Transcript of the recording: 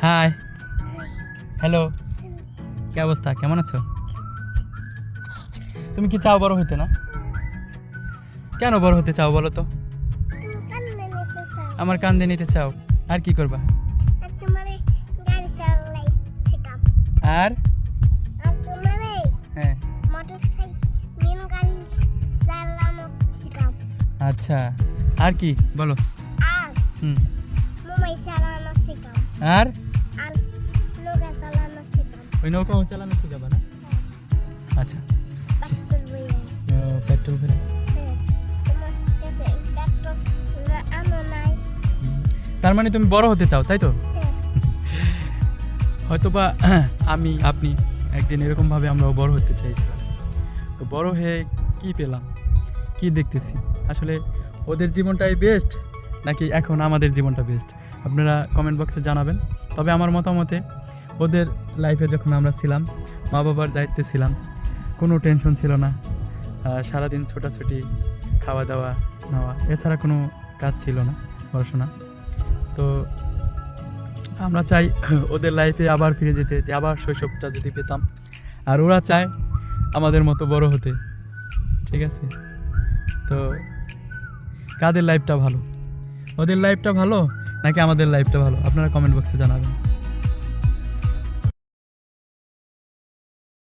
High, hello, কি অবস্থা, কেমন আছো? তুমি কি চাও বড় হইতে? না কেন বড় হতে চাও বলো তো? আমার কান্দে নিতে চাও, আর কি করবা? আর হ্যাঁ, আচ্ছা, আর কি বলো? হুম, আর ওই নৌকা চালানো শিখাবা না? আচ্ছা, পেট্রোল ভরে। তার মানে তুমি বড় হতে চাও, তাই তো? হয়তোবা আপনি একদিন এরকমভাবে আমরাও বড় হতে চাইছিলাম। তো বড় হয়ে কি পেলাম, কি দেখতেছি? আসলে ওদের জীবনটাই বেস্ট নাকি এখন আমাদের জীবনটা বেস্ট? আপনারা কমেন্ট বক্সে জানাবেন। তবে আমার মতামতে ওদের লাইফে যখন আমরা ছিলাম, মা বাবার দায়িত্বে ছিলাম, কোনো টেনশন ছিল না, সারাদিন ছোটাছুটি, খাওয়া দাওয়া নেওয়া, এছাড়া কোনো কাজ ছিল না, পড়াশোনা। তো আমরা চাই ওদের লাইফে আবার ফিরে যেতে, যে আবার শৈশবটা যদি পেতাম। আর ওরা চায় আমাদের মতো বড় হতে। ঠিক আছে, তো কাদের লাইফটা ভালো, ওদের লাইফটা ভালো নাকি আমাদের লাইফটা ভালো? আপনারা কমেন্ট বক্সে জানাবেন।